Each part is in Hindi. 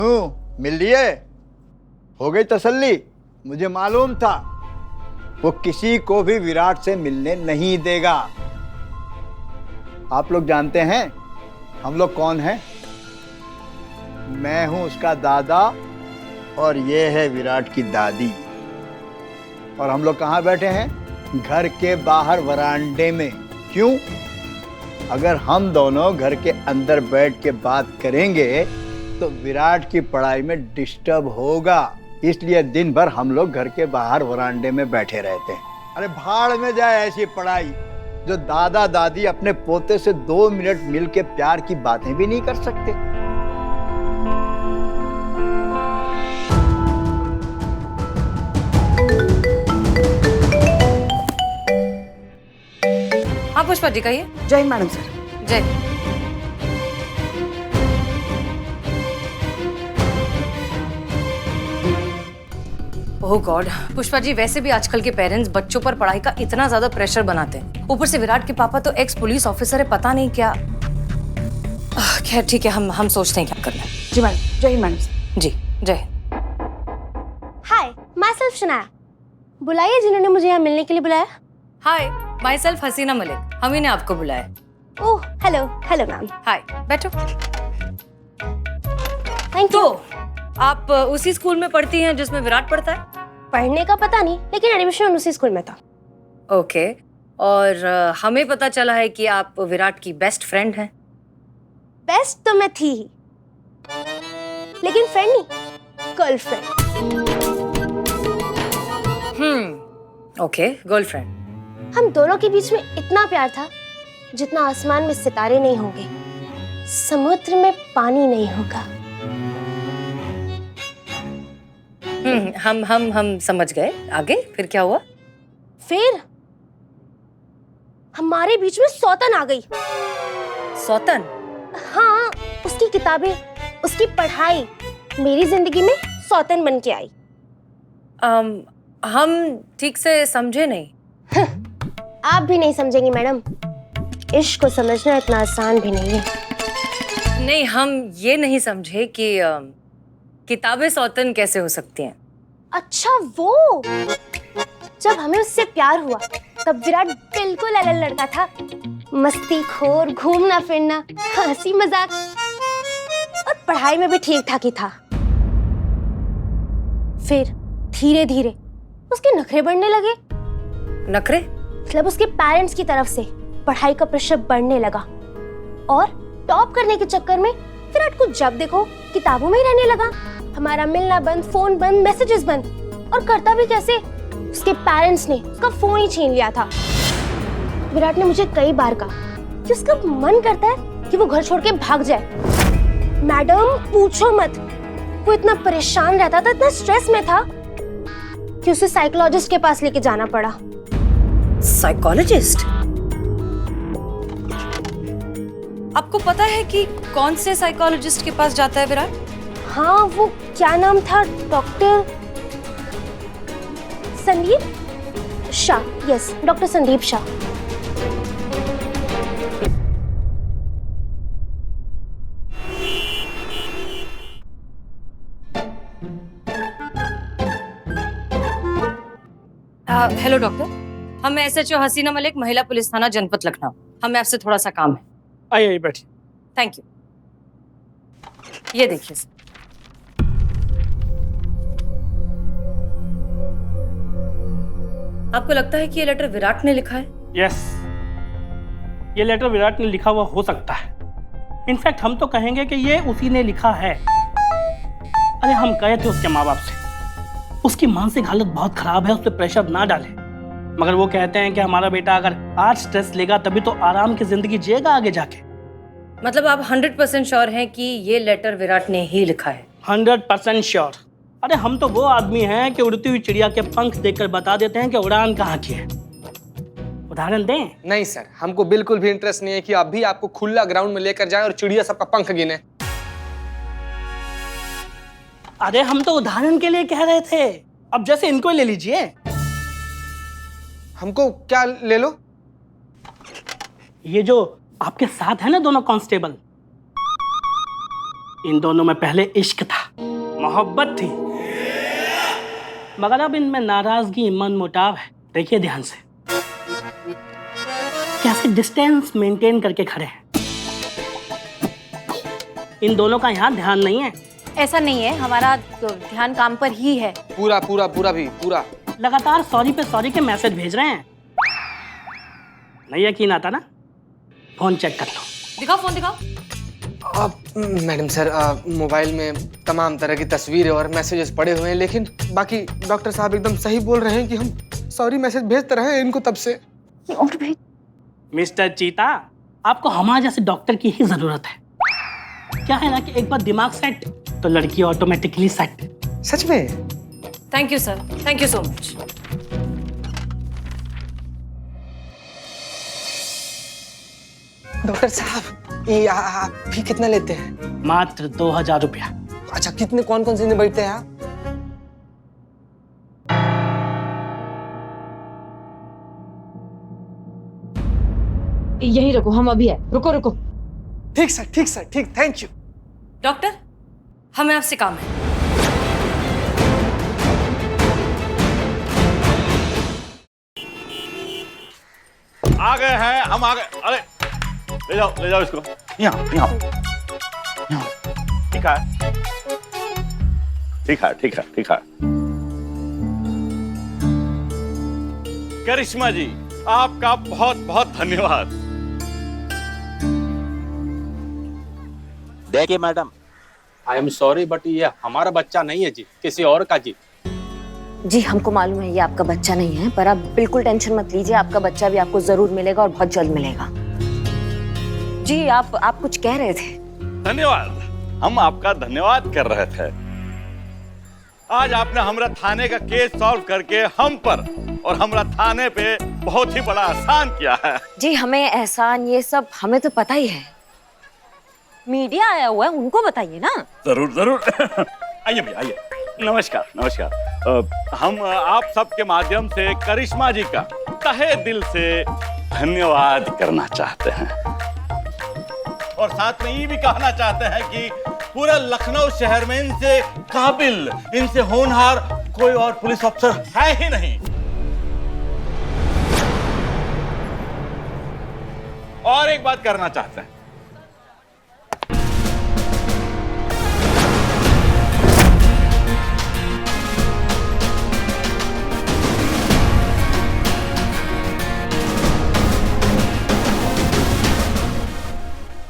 मिल लिए? हो गई तसल्ली? मुझे मालूम था वो किसी को भी विराट से मिलने नहीं देगा। आप लोग जानते हैं हम लोग कौन हैं? मैं हूं उसका दादा और ये है विराट की दादी। और हम लोग कहाँ बैठे हैं? घर के बाहर वरांडे में। क्यों? अगर हम दोनों घर के अंदर बैठ के बात करेंगे तो विराट की पढ़ाई में डिस्टर्ब होगा, इसलिए दिन भर हम लोग घर के बाहर वरांडे में बैठे रहते हैं। अरे भाड़ में जाए ऐसी पढ़ाई जो दादा दादी अपने पोते से 2 मिनट मिल के प्यार की बातें भी नहीं कर सकते। हाँ पुष्पा जी कहिए। जय मैडम सर। जय। ओह गॉड पुष्पा जी, वैसे भी आजकल के पेरेंट्स बच्चों पर पढ़ाई का इतना ज्यादा प्रेशर बनाते हैं। ऊपर से विराट के पापा तो एक्स पुलिस ऑफिसर है, पता नहीं क्या। खैर ठीक है, हम सोचते हैं क्या करना है। जी मैडम। जय मैडम। जी जय। हाय, माई सेल्फ शनाया। बुलाइए जिन्होंने मुझे यहाँ मिलने के लिए बुलाया। हाय, माई सेल्फ हसीना मलिक, हम ही ने आपको बुलाया। Oh hello, hello ma'am. Hi, बैठो। Thank you. तो आप उसी स्कूल में पढ़ती हैं जिसमें विराट पढ़ता है? पढ़ने का पता नहीं, लेकिन एडमिशन उसी स्कूल में था। ओके। और हमें पता चला है कि आप विराट की बेस्ट फ्रेंड हैं। बेस्ट तो मैं थी ही, लेकिन फ्रेंड नहीं, गर्लफ्रेंड। Okay, girlfriend. हम दोनों के बीच में इतना प्यार था जितना आसमान में सितारे नहीं होंगे, समुद्र में पानी नहीं होगा। हम समझ गए। आगे फिर क्या हुआ? फिर हमारे बीच में सौतन आ गई। सौतन? हाँ, उसकी किताबें, उसकी पढ़ाई मेरी जिंदगी में सौतन बन के आई। हम ठीक से समझे नहीं। आप भी नहीं समझेंगी मैडम। इश्क को समझना इतना आसान भी नहीं है। नहीं, हम ये नहीं समझे कि किताबें सौतन कैसे हो सकती हैं। अच्छा वो, जब हमें उससे प्यार हुआ तब विराट बिल्कुल अलग लड़का था। मस्ती खोर, घूमना फिरना, हंसी मजाक और पढ़ाई में भी ठीक ठाक ही था। फिर धीरे धीरे उसके नखरे बढ़ने लगे। नखरे? मतलब उसके पेरेंट्स की तरफ से पढ़ाई का प्रेशर बढ़ने लगा और टॉप करने के चक्कर में विराट को जब देखो किताबों में ही रहने लगा। हमारा मिलना बंद, फोन बंद, मैसेजेस बंद। और करता भी कैसे? उसके पेरेंट्स ने उसका फोन ही छीन लिया था। विराट ने मुझे कई बार कहा कि उसका मन करता है कि वो घर छोड़ के भाग जाए। मैडम पूछो मत, वो इतना परेशान रहता था, इतना स्ट्रेस में था कि उसे साइकोलॉजिस्ट के पास लेके जाना पड़ा। साइकोलॉजिस्ट? आपको पता है कि कौन से साइकोलॉजिस्ट के पास जाता है विराट? हाँ, वो क्या नाम था? Doctor Sandeep Shah. Yes, doctor Sandeep Shah. Hello doctor, हम एसएचओ हसीना मलिक, महिला पुलिस थाना जनपद लखनऊ। हमें आपसे थोड़ा सा काम है। आइए बैठिए। Thank you. ये देखिए सर। आपको लगता है कि ये लेटर विराट ने लिखा है? यस, ये लेटर विराट ने लिखा हुआ हो सकता है। इनफैक्ट हम तो कहेंगे कि ये उसी ने लिखा है। अरे हम कहे थे उसके माँ बाप से, उसकी मानसिक हालत बहुत खराब है, उस पर प्रेशर ना डालें। मगर वो कहते हैं कि हमारा बेटा अगर आज स्ट्रेस लेगा तभी तो आराम की जिंदगी जिएगा आगे जाके। मतलब आप 100% श्योर हैं कि ये लेटर विराट ने ही लिखा है? 100% श्योर। अरे हम तो वो आदमी हैं कि उड़ती हुई चिड़िया के पंख देखकर बता देते हैं कि उड़ान कहाँ की है। उदाहरण दें? नहीं सर, हमको बिल्कुल भी इंटरेस्ट नहीं है कि अभी आपको खुला ग्राउंड में लेकर जाए और चिड़िया सबका पंख गिने। अरे हम तो उदाहरण के लिए कह रहे थे, अब जैसे इनको ले लीजिए। हमको क्या ले लो? ये जो आपके साथ है ना दोनों कांस्टेबल, इन दोनों में पहले इश्क था, मोहब्बत थी, मगर अब इनमें नाराजगी, मन मुटाव है। देखिए ध्यान से कैसे डिस्टेंस मेंटेन करके खड़े हैं। इन दोनों का यहाँ ध्यान नहीं है। ऐसा नहीं है, हमारा ध्यान काम पर ही है। पूरा पूरा पूरा भी पूरा। लगातार सॉरी पे सॉरी के मैसेज भेज रहे हैं। नहीं यकीन आता ना, फोन चेक कर लो। दिखाओ, फोन दिखाओ। मैडम सर, मोबाइल में तमाम तरह की तस्वीरें और मैसेजेस पड़े हुए हैं, लेकिन बाकी डॉक्टर साहब एकदम सही बोल रहे हैं कि हम सॉरी मैसेज भेजते रहे हैं इनको तब से। और भेज। मिस्टर चीता, आपको हमारे जैसे डॉक्टर की ही जरूरत है। क्या है ना कि एक बार दिमाग सेट तो लड़की ऑटोमेटिकली सेट। सच में? Thank you sir, thank you so much. Doctor साहब, ये आप भी कितना लेते हैं? मात्र 2000 रुपया। अच्छा, कितने कौन कौन से दिन बैठते हैं आप? यही रखो, हम अभी है। रुको रुको। ठीक सर, ठीक सर, ठीक, थैंक यू। डॉक्टर, हमें आपसे काम है। आ गए हैं हम, आ गए। अरे ले जाओ इसको। यहाँ यहाँ यहाँ। ठीक है ठीक है ठीक है ठीक है। करिश्मा जी, आपका बहुत बहुत धन्यवाद। देखिए madam, I am sorry but ये हमारा बच्चा नहीं है जी, किसी और का जी। जी हमको मालूम है ये आपका बच्चा नहीं है, पर आप बिल्कुल टेंशन मत लीजिए, आपका बच्चा भी आपको जरूर मिलेगा और बहुत जल्द मिलेगा। जी आप कुछ कह रहे थे। धन्यवाद, हम आपका धन्यवाद कर रहे थे। आज आपने हमरा थाने का केस सॉल्व करके हम पर और हमरा थाने पे बहुत ही बड़ा आसान किया है। जी हमें एहसान ये सब हमें तो पता ही है, मीडिया आया हुआ है उनको बताइए ना। जरूर जरूर। आइए भैया आइए। नमस्कार नमस्कार। हम आप सबके माध्यम से करिश्मा जी का तहे दिल से धन्यवाद करना चाहते हैं और साथ में ये भी कहना चाहते हैं कि पूरा लखनऊ शहर में इनसे काबिल, इनसे होनहार कोई और पुलिस अफसर है ही नहीं। और एक बात करना चाहते हैं,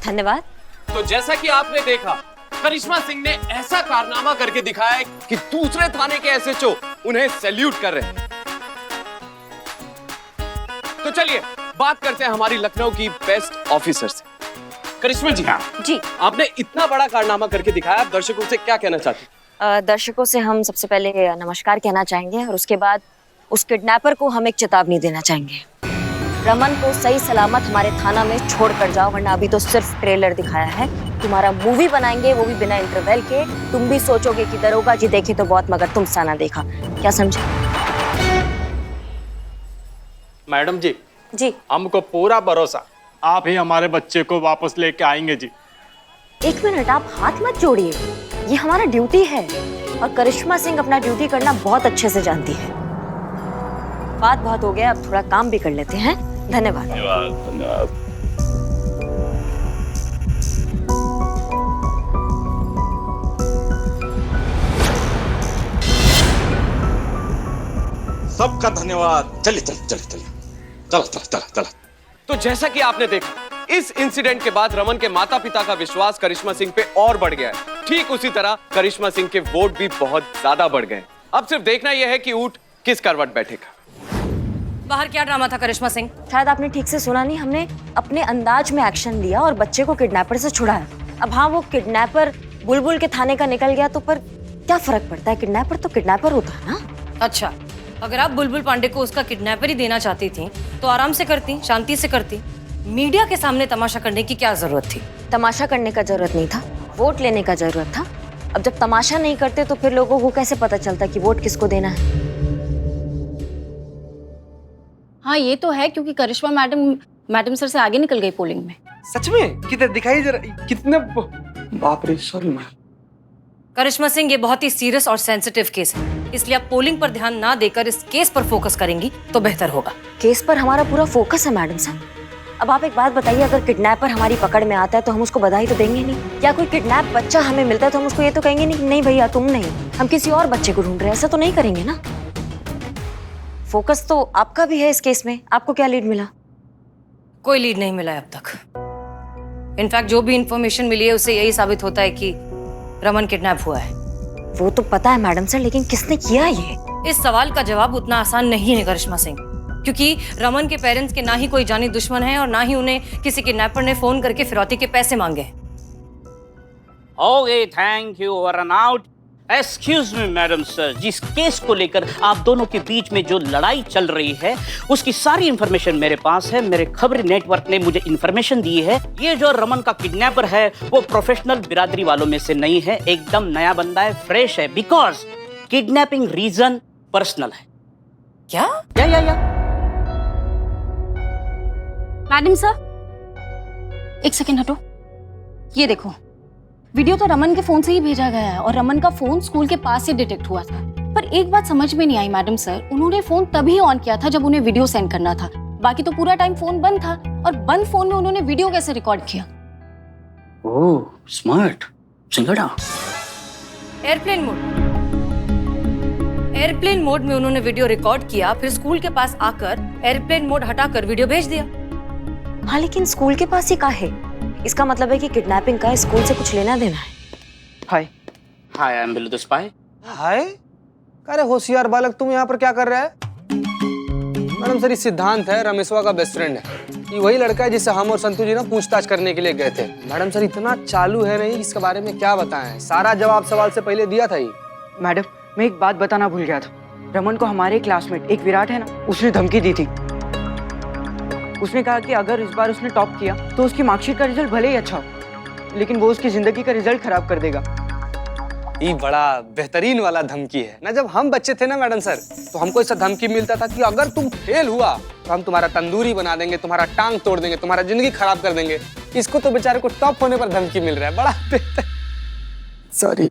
धन्यवाद। तो जैसा कि आपने देखा, करिश्मा सिंह ने ऐसा कारनामा करके दिखाया है कि दूसरे थाने के एसएचओ उन्हें सैल्यूट कर रहे हैं। तो चलिए बात करते हैं हमारी लखनऊ की बेस्ट ऑफिसर से। करिश्मा जी, जी आपने इतना बड़ा कारनामा करके दिखाया, आप दर्शकों से क्या कहना चाहते हैं? दर्शकों से हम सबसे पहले नमस्कार कहना चाहेंगे और उसके बाद उस किडनैपर को हम एक चेतावनी देना चाहेंगे। रमन को सही सलामत हमारे थाना में छोड़ कर जाओ, वरना अभी तो सिर्फ ट्रेलर दिखाया है, तुम्हारा मूवी बनाएंगे वो भी बिना इंटरवल के। तुम भी सोचोगे कि दरोगा जी देखे तो बहुत मगर तुम सा ना देखा। क्या समझे? मैडम जी, जी हमको पूरा भरोसा, आप ही हमारे बच्चे को वापस लेके आएंगे जी। एक मिनट, आप हाथ मत जोड़िए, ये हमारा ड्यूटी है और करिश्मा सिंह अपना ड्यूटी करना बहुत अच्छे से जानती है। बात बहुत हो गया, अब थोड़ा काम भी कर लेते हैं। धन्यवाद। धन्यवाद धन्यवाद। सबका धन्यवाद। चलिए चलिए चलिए चलिए, चलो चलो चलो चलो। तो जैसा कि आपने देखा, इस इंसिडेंट के बाद रमन के माता पिता का विश्वास करिश्मा सिंह पे और बढ़ गया है। ठीक उसी तरह करिश्मा सिंह के वोट भी बहुत ज्यादा बढ़ गए। अब सिर्फ देखना यह है कि ऊंट किस करवट बैठेगा। बाहर क्या ड्रामा था करिश्मा सिंह? शायद आपने ठीक से सुना नहीं, हमने अपने अंदाज में एक्शन लिया और बच्चे को किडनैपर से छुड़ाया। अब हाँ, वो किडनैपर बुलबुल के थाने का निकल गया तो पर क्या फर्क पड़ता है, किडनैपर तो किडनैपर होता है ना। अच्छा, अगर आप बुलबुल पांडे को उसका किडनैपर ही देना चाहती थी तो आराम से करती, शांति से करती। मीडिया के सामने तमाशा करने की क्या जरूरत थी? तमाशा करने का जरूरत नहीं था, वोट लेने का जरूरत था। अब जब तमाशा नहीं करते तो फिर लोगों को कैसे पता चलता कि वोट किसको देना है? हाँ ये तो है, क्योंकि करिश्मा मैडम सर से आगे निकल गई पोलिंग में। सच में? किधर दिखाई जरा, कितने बाप रे, सॉरी मैम। करिश्मा सिंह, ये बहुत ही सीरियस और सेंसिटिव केस है, इसलिए आप पोलिंग पर ध्यान ना देकर इस केस पर फोकस करेंगी तो बेहतर होगा। केस पर हमारा पूरा फोकस है मैडम साहब। अब आप एक बात बताइए, अगर किडनैपर हमारी पकड़ में आता है तो हम उसको बधाई तो देंगे नहीं? या कोई किडनैप बच्चा हमें मिलता है तो हम उसको ये तो कहेंगे नहीं कि नहीं भैया तुम नहीं, हम किसी और बच्चे को ढूंढ रहे हैं, ऐसा तो नहीं करेंगे ना। फोकस तो आपका भी है इस केस में। आपको क्या लीड मिला? कोई लीड नहीं मिला है अब तक। इनफैक्ट जो भी इंफॉर्मेशन मिली है उससे यही साबित होता है कि रमन किडनैप हुआ है। वो तो पता है मैडम सर, लेकिन किसने किया ये? इस सवाल का जवाब उतना आसान नहीं है करिश्मा सिंह, क्योंकि रमन के पेरेंट्स के ना ही कोई जानी दुश्मन है और ना ही उन्हें किसी किडनैपर ने फोन करके फिरौती के पैसे मांगे हैं। Okay, thank you, run out. Excuse me madam sir, जिस केस को लेकर आप दोनों के बीच में जो लड़ाई चल रही है उसकी सारी इंफॉर्मेशन मेरे पास है। मेरे खबरी नेटवर्क ने मुझे इंफॉर्मेशन दी है। ये जो रमन का किडनैपर है वो प्रोफेशनल बिरादरी वालों में से नहीं है, एकदम नया बंदा है, फ्रेश है। बिकॉज किडनैपिंग रीजन पर्सनल है। क्या? या मैडम सर, एक सेकंड हटो। ये देखो, वीडियो तो रमन के फोन से ही भेजा गया है और रमन का फोन स्कूल के पास से डिटेक्ट हुआ था। पर एक बात समझ में नहीं आई मैडम सर, उन्होंने फोन तभी ऑन किया था जब उन्हें वीडियो सेंड करना था, बाकी तो पूरा टाइम फोन बंद था। और बंद फोन में उन्होंने वीडियो कैसे रिकॉर्ड किया? Oh smart सिंगड़ा। एयरप्लेन मोड में उन्होंने वीडियो रिकॉर्ड किया, फिर स्कूल के पास आकर एयरप्लेन मोड हटाकर वीडियो भेज दिया। हाँ, लेकिन स्कूल के पास ही का है? इसका मतलब है कि किडनैपिंग का स्कूल से कुछ लेना देना है। Hi hi, I am Billu the spy. Hi, अरे होशियार बालक, तुम यहाँ पर क्या कर रहा है? मैडम सर, ये सिद्धांत है, रमेशवा का बेस्ट फ्रेंड है। ये वही लड़का है जिससे हम और संतु जी ना पूछताछ करने के लिए गए थे। मैडम सर इतना चालू है नहीं, इसके बारे में क्या बताएं, सारा जवाब सवाल से पहले दिया था ये। मैडम, मैं एक बात बताना भूल गया था। रमन को हमारे क्लासमेट एक विराट है ना, उसने धमकी दी थी। उसने कहा कि अगर इस बार उसने टॉप किया तो उसकी मार्कशीट का रिजल्ट भले ही अच्छा हो, लेकिन वो उसकी जिंदगी का रिजल्ट खराब कर देगा। ये बड़ा बेहतरीन वाला धमकी है ना। जब हम बच्चे थे ना मैडम सर, तो हमको ऐसा धमकी मिलता था कि अगर तुम फेल हुआ तो हम तुम्हारा तंदूरी बना देंगे, तुम्हारा टांग तोड़ देंगे, तुम्हारा जिंदगी खराब कर देंगे। इसको तो बेचारे को टॉप होने पर धमकी मिल रहा है, बड़ा बेहतर। सॉरी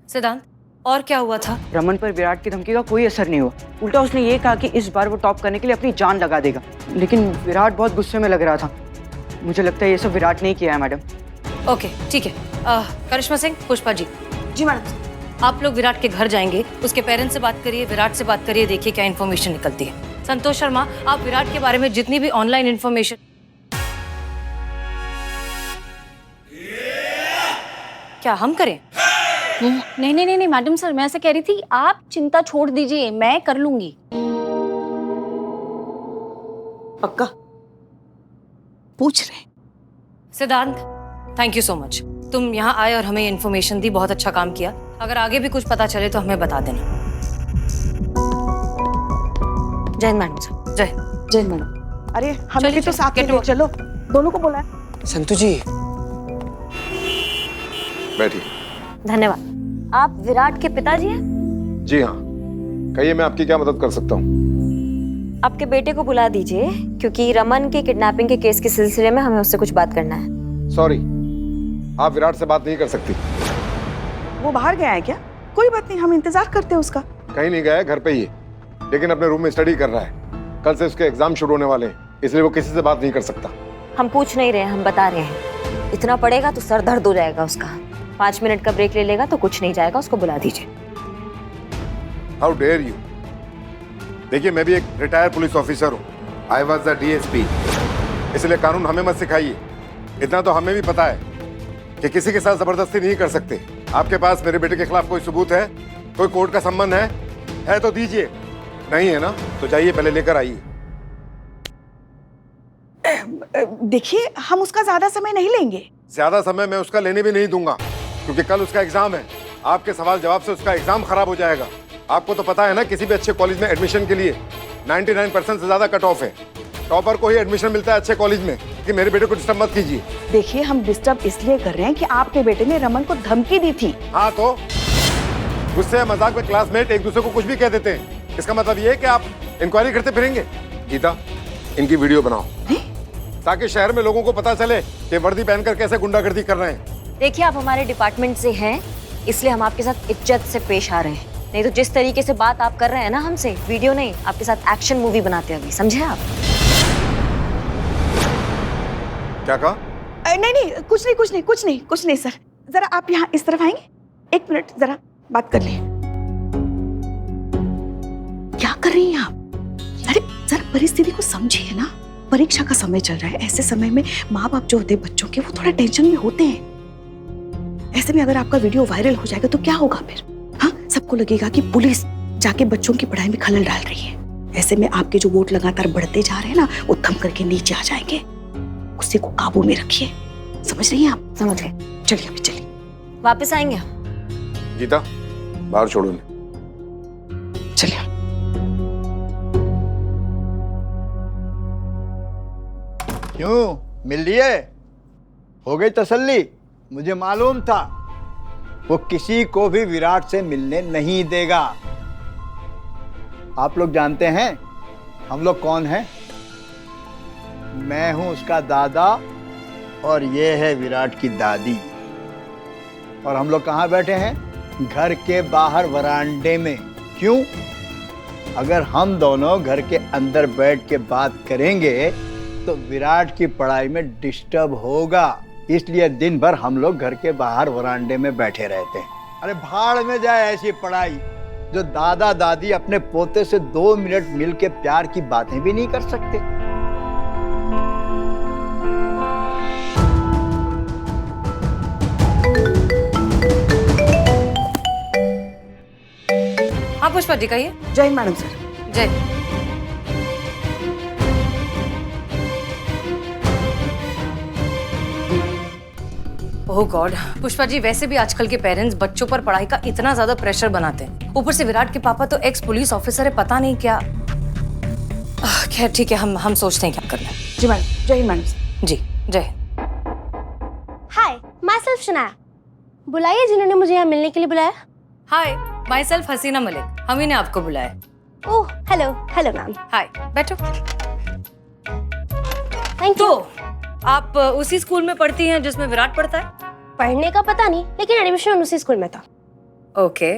सिद्धांत, और क्या हुआ था? रमन पर विराट की धमकी का कोई असर नहीं हुआ। उल्टा उसने ये कहा कि इस बार वो टॉप करने के लिए अपनी जान लगा देगा। लेकिन विराट बहुत गुस्से में लग रहा था। मुझे लगता है ये सब विराट ने ही किया है मैडम। ओके, ठीक है। करिश्मा सिंह, पुष्पा जी। जी मैडम। आप लोग विराट के घर जाएंगे, उसके पेरेंट्स से बात करिए, विराट से बात करिए, देखिए क्या इन्फॉर्मेशन निकलती है। संतोष शर्मा, आप विराट के बारे में जितनी भी ऑनलाइन इन्फॉर्मेशन। क्या हम करें? नहीं नहीं नहीं नहीं मैडम सर, मैं ऐसे कह रही थी, आप चिंता छोड़ दीजिए, मैं कर लूंगी। पक्का? पूछ रहे। सिद्धांत, थैंक यू सो मच। तुम यहाँ आए और हमें इन्फॉर्मेशन दी, बहुत अच्छा काम किया। अगर आगे भी कुछ पता चले तो हमें बता देना। जय मैडम सर। जय मैडम। अरे हमें भी तो साथ में चलो, दोनों को बोला है। संतु जी बैठिए। धन्यवाद। आप विराट के पिताजी हैं? जी हाँ, कहिए मैं आपकी क्या मदद कर सकता हूँ? आपके बेटे को बुला दीजिए, क्योंकि रमन के किडनैपिंग के केस के सिलसिले में हमें उससे कुछ बात करना है। सॉरी, आप विराट से बात नहीं कर सकती। वो बाहर गया है क्या? कोई बात नहीं, हम इंतजार करते हैं उसका। कहीं नहीं गया है, घर पे ही है, लेकिन अपने रूम में स्टडी कर रहा है। कल से उसके एग्जाम शुरू होने वाले हैं, इसलिए वो किसी से बात नहीं कर सकता। हम पूछ नहीं रहे, हम बता रहे हैं। इतना पड़ेगा तो सर दर्द हो जाएगा उसका। 5 मिनट का ब्रेक ले लेगा तो कुछ नहीं जाएगा, उसको बुला दीजिए। How dare you. देखिए, मैं भी एक रिटायर्ड पुलिस ऑफिसर हूँ। आई वॉज द DSP, इसलिए कानून हमें मत सिखाइए। इतना तो हमें भी पता है कि किसी के साथ जबरदस्ती नहीं कर सकते। आपके पास मेरे बेटे के खिलाफ कोई सबूत है, कोई कोर्ट का संबंध है तो दीजिए। नहीं है ना तो जाइए, पहले लेकर आइए। देखिए, हम उसका ज्यादा समय नहीं लेंगे। ज्यादा समय मैं उसका लेने भी नहीं दूंगा, क्योंकि कल उसका एग्जाम है। आपके सवाल जवाब से उसका एग्जाम खराब हो जाएगा। आपको तो पता है ना, किसी भी अच्छे कॉलेज में एडमिशन के लिए 99% से ज्यादा कट ऑफ है। टॉपर को ही एडमिशन मिलता है अच्छे कॉलेज में। कि मेरे बेटे को डिस्टर्ब मत कीजिए। देखिए, हम डिस्टर्ब इसलिए कर रहे हैं कि आपके बेटे ने रमन को धमकी दी थी। हाँ तो गुस्से या मजाक में क्लासमेट एक दूसरे को कुछ भी कह देते हैं। इसका मतलब ये है कि आप इंक्वायरी करते फिरेंगे। गीता, इनकी वीडियो बनाओ ताकि शहर में लोगों को पता चले कि वर्दी पहनकर कैसे गुंडागर्दी कर रहे हैं। देखिए, आप हमारे डिपार्टमेंट से हैं, इसलिए हम आपके साथ इज्जत से पेश आ रहे हैं। नहीं तो जिस तरीके से बात आप कर रहे हैं ना हमसे, वीडियो नहीं, आपके साथ एक्शन मूवी बनाते अभी, समझे आप? क्या कहा? नहीं नहीं, कुछ नहीं सर। जरा आप यहाँ इस तरफ आएंगे? 1 मिनट, जरा बात कर लें। क्या कर रही हैं आप? अरे जरा परिस्थिति को समझिए ना, परीक्षा का समय चल रहा है। ऐसे समय में माँ बाप जो होते हैं बच्चों के, वो थोड़ा टेंशन में होते हैं। ऐसे में अगर आपका वीडियो वायरल हो जाएगा तो क्या होगा फिर? हाँ, सबको लगेगा कि पुलिस जाके बच्चों की पढ़ाई में खलल डाल रही है। ऐसे में आपके जो वोट लगातार बढ़ते जा रहे हैं ना, वो थम करके नीचे आ जाएंगे। गुस्से को काबू में रखिए, समझ रही हैं आप? समझ गए। चलिए अभी चलिए। वापस आएंगे आप? गीता, बाहर छोड़ो उन्हें। चलिए। क्यों, मिल लिए? हो गई तसल्ली? मुझे मालूम था वो किसी को भी विराट से मिलने नहीं देगा। आप लोग जानते हैं हम लोग कौन हैं? मैं हूं उसका दादा और ये है विराट की दादी। और हम लोग कहाँ बैठे हैं? घर के बाहर वरांडे में। क्यों? अगर हम दोनों घर के अंदर बैठ के बात करेंगे तो विराट की पढ़ाई में डिस्टर्ब होगा, इसलिए दिन भर हम लोग घर के बाहर वरांडे में बैठे रहते हैं। अरे भाड़ में जाए ऐसी पढ़ाई जो दादा दादी अपने पोते से 2 मिनट मिल के प्यार की बातें भी नहीं कर सकते। हाँ पुष्पा जी, कहिए। जय हिंद मैडम सर। जय। ओह गॉड, पुष्पा जी वैसे भी आजकल के पेरेंट्स बच्चों पर पढ़ाई का इतना ज्यादा प्रेशर बनाते हैं। ऊपर से विराट के पापा तो एक्स पुलिस ऑफिसर है, पता नहीं क्या। खैर ठीक है, हम सोचते हैं क्या करना है। जी मैडम। जय हिंद मैडम। जी जय। हाय, माई सेल्फ शनाया। बुलाइए जिन्होंने मुझे यहाँ मिलने के लिए बुलाया। हाय, माई सेल्फ हसीना मलिक, हम ही ने आपको बुलाया। Oh hello, hello ma'am. Hi, बैठो। Thank you. आप उसी स्कूल में पढ़ती हैं जिसमें विराट पढ़ता है? पढ़ने का पता नहीं, लेकिन एडमिशन उसी स्कूल में था। ओके।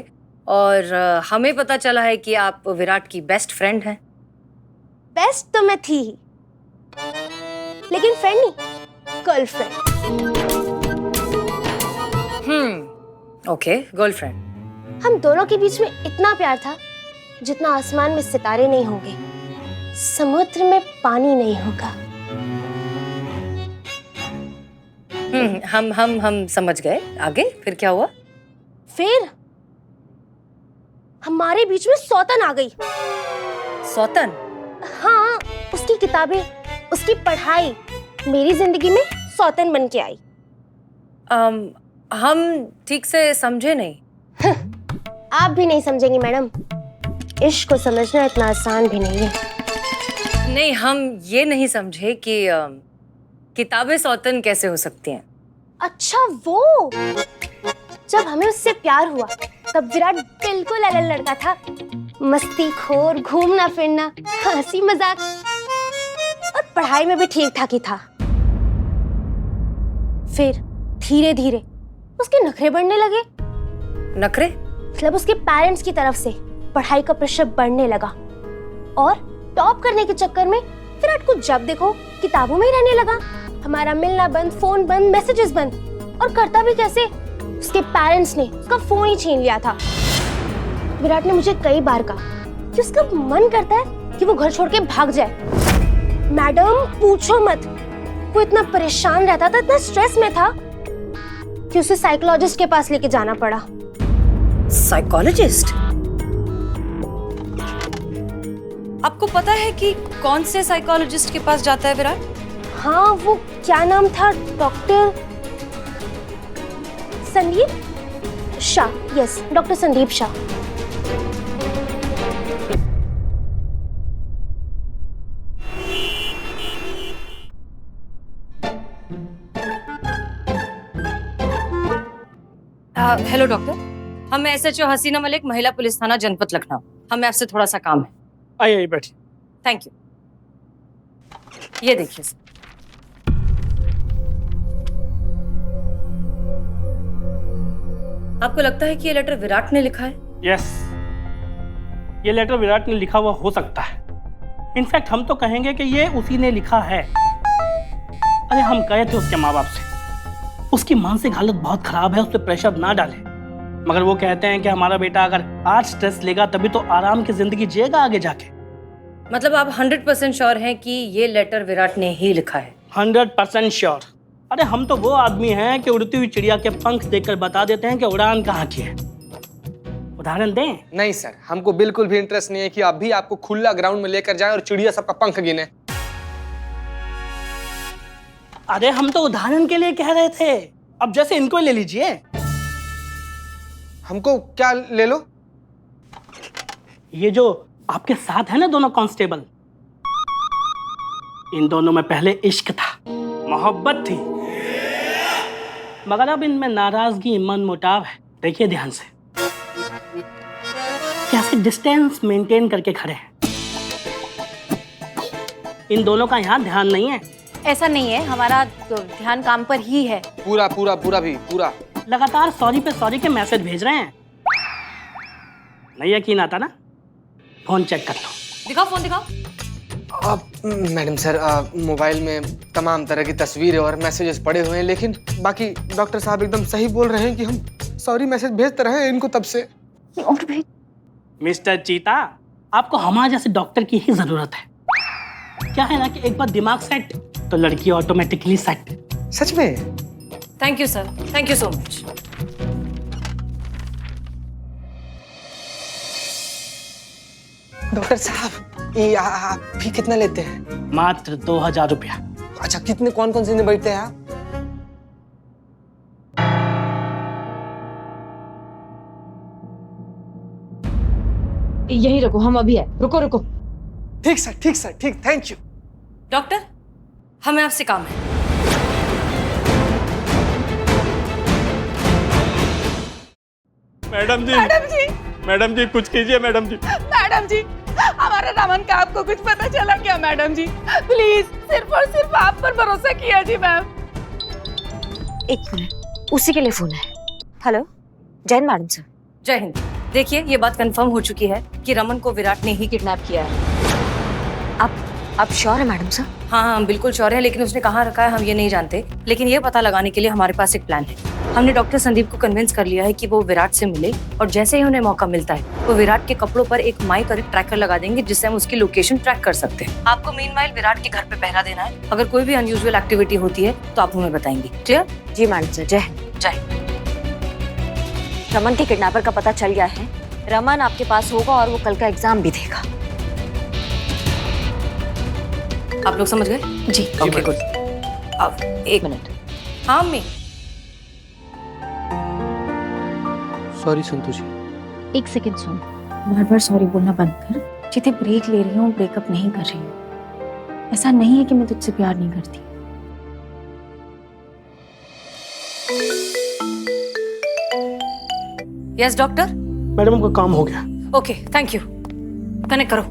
और हमें पता चला है कि आप विराट की बेस्ट फ्रेंड हैं। बेस्ट तो मैं थी ही, लेकिन फ्रेंड नहीं, गर्लफ्रेंड। Okay, girlfriend. हम दोनों के बीच में इतना प्यार था जितना आसमान में सितारे नहीं होंगे, समुद्र में पानी नहीं होगा। हम समझ गए। आगे फिर क्या हुआ? फिर हमारे बीच में सौतन आ गई। सौतन? हाँ, उसकी किताबें, उसकी पढ़ाई मेरी जिंदगी में सौतन बन के आई। हम ठीक से समझे नहीं। आप भी नहीं समझेंगी मैडम, इश्क को समझना इतना आसान भी नहीं है। नहीं, हम ये नहीं समझे कि किताबें सौतन कैसे हो सकती हैं। अच्छा वो, जब हमें उससे प्यार हुआ तब विराट बिल्कुल अलग लड़का था, मस्ती खोर, घूमना फिरना, हंसी मजाक और पढ़ाई में भी ठीक ठाक ही था। फिर धीरे धीरे उसके नखरे बढ़ने लगे। नखरे? मतलब उसके पेरेंट्स की तरफ से पढ़ाई का प्रेशर बढ़ने लगा और टॉप करने के चक्कर में विराट को जब देखो किताबों में ही रहने लगा। हमारा मिलना बंद, फोन बंद, मैसेजेस बंद। और करता भी कैसे? उसके पेरेंट्स ने उसका फोन ही छीन लिया था। विराट ने मुझे कई बार कहा कि उसका मन करता है कि वो घर छोड़ के भाग जाए। मैडम पूछो मत, वो इतना परेशान रहता था, इतना स्ट्रेस में था कि उसे साइकोलॉजिस्ट के पास लेके जाना पड़ा। साइकोलॉजिस्ट? आपको पता है कि कौन से साइकोलॉजिस्ट के पास जाता है विराट? हाँ, वो क्या नाम था? Doctor Sandeep Shah. Yes, doctor Sandeep Shah. Hello doctor, हम एसएचओ हसीना मलिक, महिला पुलिस थाना जनपद लखनऊ। हमें आपसे थोड़ा सा काम है। आइए बैठिए। Thank you. ये देखिए सर। आपको लगता है कि ये लेटर विराट ने लिखा है? यस, ये लेटर विराट ने लिखा हुआ हो सकता है। इनफैक्ट हम तो कहेंगे कि ये उसी ने लिखा है। अरे हम कहे थे उसके माँ बाप से, उसकी मानसिक हालत बहुत खराब है, उस पर प्रेशर ना डालें, मगर वो कहते हैं कि हमारा बेटा अगर आज स्ट्रेस लेगा तभी तो आराम की जिंदगी जिएगा आगे जाके। मतलब आप 100% श्योर हैं कि ये लेटर विराट ने ही लिखा है? 100% श्योर। अरे हम तो वो आदमी हैं कि उड़ती हुई चिड़िया के पंख देखकर बता देते हैं कि उड़ान कहाँ की है। उदाहरण दें? नहीं सर, हमको बिल्कुल भी इंटरेस्ट नहीं है कि अभी आपको खुला ग्राउंड में लेकर जाएं और चिड़िया सबका पंख गिने। अरे हम तो उदाहरण के लिए कह रहे थे, अब जैसे इनको ले लीजिए। हमको क्या ले लो? ये जो आपके साथ है ना दोनों कांस्टेबल, इन दोनों में पहले इश्क था, मोहब्बत थी, मगर अब इनमें नाराजगी, मन मुटाव है। देखिए ध्यान से, कैसे डिस्टेंस मेंटेन करके खड़े हैं। इन दोनों का यहाँ ध्यान नहीं है। ऐसा नहीं है, हमारा ध्यान काम पर ही है। पूरा पूरा पूरा भी पूरा। लगातार सॉरी पे सॉरी के मैसेज भेज रहे हैं। नहीं यकीन आता ना, फोन चेक कर लो। दिखाओ, फोन दिखाओ। मैडम सर, मोबाइल में तमाम तरह की तस्वीरें और मैसेजेस पड़े हुए हैं, लेकिन बाकी डॉक्टर साहब एकदम सही बोल रहे हैं कि हम सॉरी मैसेज भेजते रहे हैं इनको तब से। और भेज। मिस्टर चीता, आपको हमारे जैसे डॉक्टर की ही जरूरत है। क्या है ना कि एक बार दिमाग सेट तो लड़की ऑटोमेटिकली सेट। सच में? Thank you sir, thank you so much. Doctor साहब, ये आप भी कितना लेते हैं? मात्र 2000 रुपया। अच्छा, कितने कौन कौन से दिन बैठते हैं आप? यही रखो, हम अभी है। रुको रुको। ठीक सर, ठीक सर, ठीक, थैंक यू। डॉक्टर, हमें आपसे काम है। मैडम जी, मैडम जी, मैडम जी कुछ कीजिए मैडम जी। मैडम जी, हमारे रमन का आपको कुछ पता चला क्या मैडम जी? प्लीज सिर्फ और सिर्फ आप पर भरोसा किया जी मैम। एक मिनट, उसी के लिए फोन है। हेलो, जय हिंद मैडम सर। जय हिंद। देखिए, ये बात कंफर्म हो चुकी है कि रमन को विराट ने ही किडनैप किया है। आप श्योर है मैडम सर? हाँ, हम बिल्कुल श्योर है, लेकिन उसने कहाँ रखा है हम ये नहीं जानते। लेकिन ये पता लगाने के लिए हमारे पास एक प्लान है। हमने डॉक्टर संदीप को कन्विंस कर लिया है कि वो विराट से मिले, और जैसे ही उन्हें मौका मिलता है वो विराट के कपड़ों पर एक माइक और एक ट्रैकर लगा देंगे, जिससे हम उसकी लोकेशन ट्रैक कर सकते हैं। आपको मीनवाइल विराट के घर पे पहरा देना है। अगर कोई भी अनयूजुअल एक्टिविटी होती है तो आप हमें बताएंगे। क्लियर? जी मैडम सर। जय जय। रमन के किडनैपर का पता चल गया है। रमन आपके पास होगा और वो कल का एग्जाम भी देगा। आप लोग समझ गए? जी। Okay, good. अब एक मिनट। हाँ अम्मी। सॉरी संतोष जी। एक सेकंड सुन, बार बार सॉरी बोलना बंद कर। जितने ब्रेक ले रही हूँ, ब्रेकअप नहीं कर रही हूँ। ऐसा नहीं है कि मैं तुझसे प्यार नहीं करती। Yes doctor. मैडम, आपका काम हो गया। Okay, thank you. कनेक्ट करो।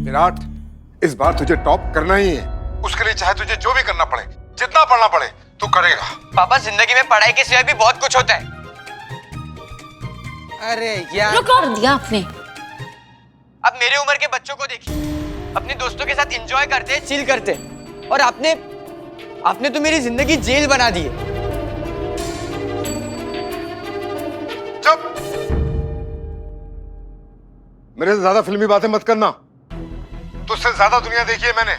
विराट, इस बार तुझे टॉप करना ही है। उसके लिए चाहे तुझे जो भी करना पड़े, जितना पढ़ना पड़े, तू करेगा। पापा, जिंदगी में पढ़ाई के सिवाय भी बहुत कुछ होता है। अरे यार, रुको। दिया आपने। अब मेरे उम्र के बच्चों को देखिए, अपने दोस्तों के साथ एंजॉय करते हैं, चिल करते हैं, और आपने तो मेरी जिंदगी जेल बना दी है। चुप! मेरे से ज्यादा फिल्मी बातें मत करना। तुझसे ज्यादा दुनिया देखी है मैंने।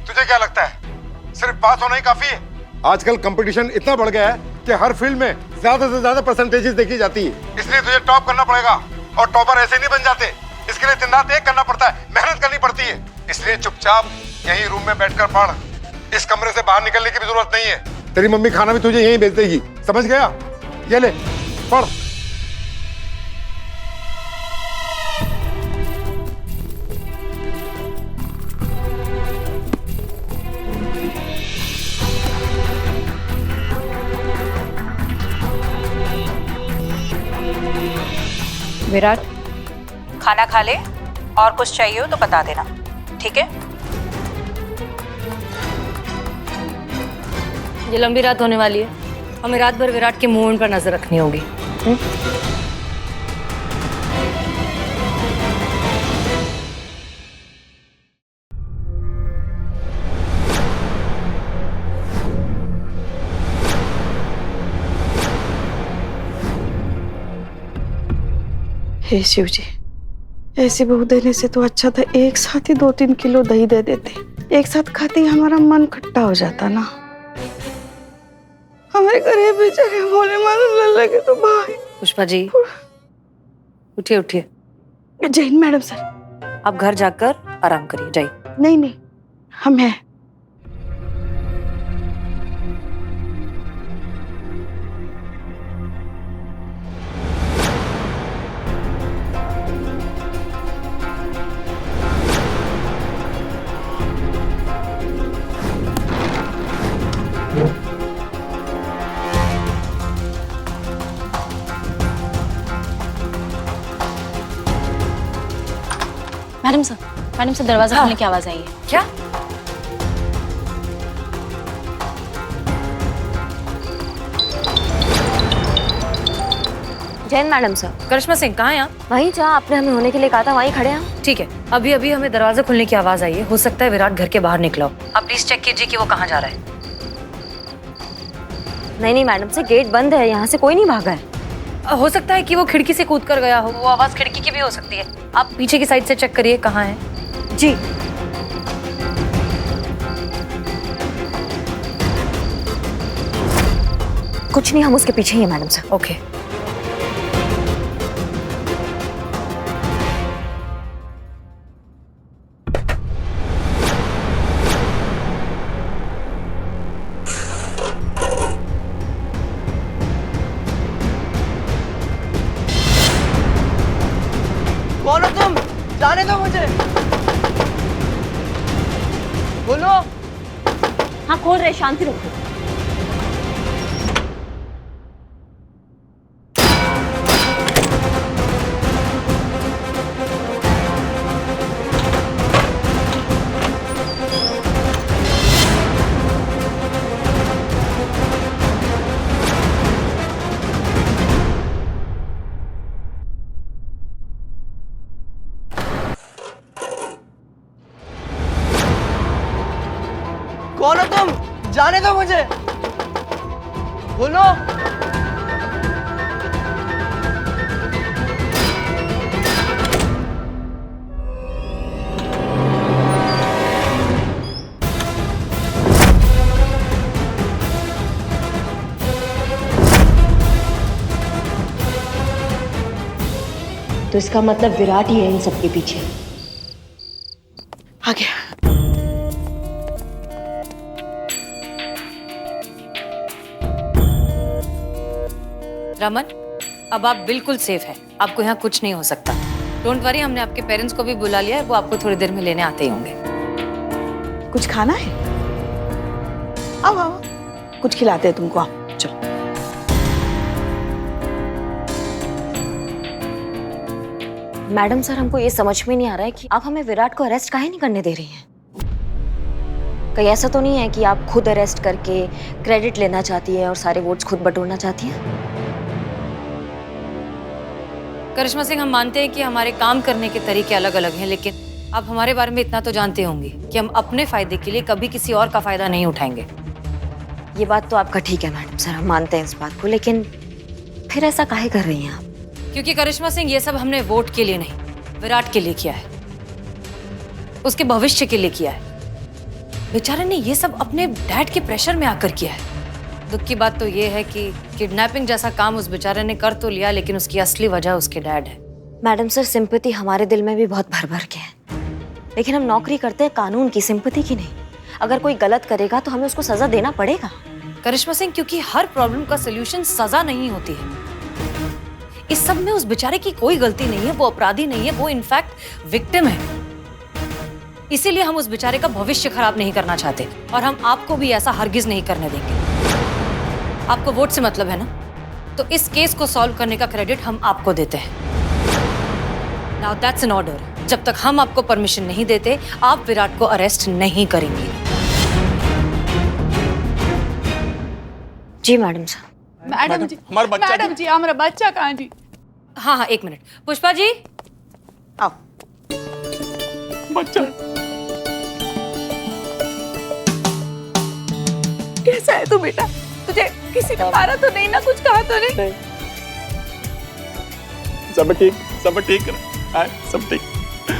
तुझे क्या लगता है सिर्फ पास होना ही काफी है? आजकल कंपटीशन इतना बढ़ गया है कि हर फील्ड में ज्यादा से ज्यादा परसेंटेजेस देखी जाती है। इसलिए तुझे टॉप करना पड़ेगा, और टॉपर ऐसे नहीं बन जाते। इसके लिए दिन रात एक करना पड़ता है, मेहनत करनी पड़ती है। इसलिए चुपचाप यहीं रूम में बैठकर पढ़। इस कमरे से बाहर निकलने की भी जरूरत नहीं है। तेरी मम्मी खाना भी तुझे यहीं भेज देगी, समझ गया? ये ले, पढ़। विराट, खाना खा ले, और कुछ चाहिए हो तो बता देना, ठीक है? ये लंबी रात होने वाली है, हमें रात भर विराट के मूवमेंट पर नजर रखनी होगी। हे शिव जी, ऐसी बहू देने से तो अच्छा था एक साथ ही 2-3 किलो दही दे देते। एक साथ खाते ही हमारा मन खट्टा हो जाता ना। हमारे गरीब बेचारे भोले मालूम लल्ला के तो भाई। पुष्पा जी उठिए उठिए। जय हिंद मैडम सर। आप घर जाकर आराम करिए, जाइए। नहीं नहीं, हम हैं। मैडम सर दरवाजा खोलने की आवाज आई है। क्या? Jain madam sir. करिश्मा सिंह कहाँ हैं आप? वहीं जहाँ आपने हमें होने के लिए कहा था वहीं खड़े हैं। ठीक है, अभी अभी हमें दरवाजा खुलने की आवाज आई है, हो सकता है विराट घर के बाहर निकला हो। आप प्लीज चेक कीजिए कि वो कहाँ जा रहा है। नहीं मैडम सर, गेट बंद है, यहाँ से कोई नहीं भागा है। हो सकता है कि वो खिड़की से कूद कर गया हो, वो आवाज खिड़की की भी हो सकती है। आप पीछे की साइड से चेक करिए कहाँ है। जी। कुछ नहीं, हम उसके पीछे ही हैं मैडम सर। ओके। कौन हो तुम? जाने दो मुझे। बोलो। हाँ खोल रहे, शांति रखो। कौन हो तुम? जाने दो मुझे। बोलो। तो इसका मतलब विराट ही है इन सबके पीछे। आ गया। रमन, अब आप बिल्कुल सेफ हैं, आपको यहाँ कुछ नहीं हो सकता। डोंट वरी, हमने आपके पेरेंट्स को भी बुला लिया है, वो आपको थोड़ी देर में लेने आते ही होंगे। कुछ खाना है? आओ आओ, कुछ खिलाते हैं तुमको, आओ चलो। मैडम सर, हमको ये समझ में नहीं आ रहा है कि आप हमें विराट को अरेस्ट काहे नहीं करने दे रही हैं। कहीं ऐसा तो नहीं है कि आप खुद अरेस्ट करके क्रेडिट लेना चाहती है और सारे वोट्स खुद बटोरना चाहती है? करिश्मा सिंह, हम मानते हैं कि हमारे काम करने के तरीके अलग अलग हैं, लेकिन आप हमारे बारे में इतना तो जानते होंगे कि हम अपने फायदे के लिए कभी किसी और का फायदा नहीं उठाएंगे। ये बात तो आपका ठीक है मैडम सर, हम मानते हैं इस बात को, लेकिन फिर ऐसा काहे कर रही हैं आप? क्योंकि करिश्मा सिंह, ये सब हमने वोट के लिए नहीं, विराट के लिए किया है, उसके भविष्य के लिए किया है। बेचारे ने ये सब अपने डैड के प्रेशर में आकर किया है। दुख की बात तो ये है कि किडनैपिंग जैसा काम उस बेचारे ने कर तो लिया, लेकिन उसकी असली वजह उसके डैड है। मैडम सर, सिंपैथी हमारे दिल में भी बहुत भर भर के है, लेकिन हम नौकरी करते हैं कानून की, सिंपैथी की नहीं। अगर कोई गलत करेगा तो हमें उसको सजा देना पड़ेगा। करिश्मा सिंह, क्योंकि हर प्रॉब्लम का सलूशन सजा नहीं होती है। इस सब में उस बेचारे की कोई गलती नहीं है, वो अपराधी नहीं है, वो इनफैक्ट विक्टिम है। इसीलिए हम उस बेचारे का भविष्य खराब नहीं करना चाहते, और हम आपको भी ऐसा हरगिज नहीं करने देंगे। आपको वोट से मतलब है ना, तो इस केस को सॉल्व करने का क्रेडिट हम आपको देते हैं। Now that's an order. जब तक हम आपको परमिशन नहीं देते, आप विराट को अरेस्ट नहीं करेंगे। जी मैडम साहब। मैडम जी, हमारा बच्चा मैडम जी, हमारा बच्चा कहाँ जी? हाँ हाँ, एक मिनट। पुष्पा जी, आओ। बच्चा कैसा है तू बेटा? तुझे किसी ने मारा तो नहीं ना, कुछ कहा तो नहीं? सब ठीक, सब ठीक है, सब ठीक।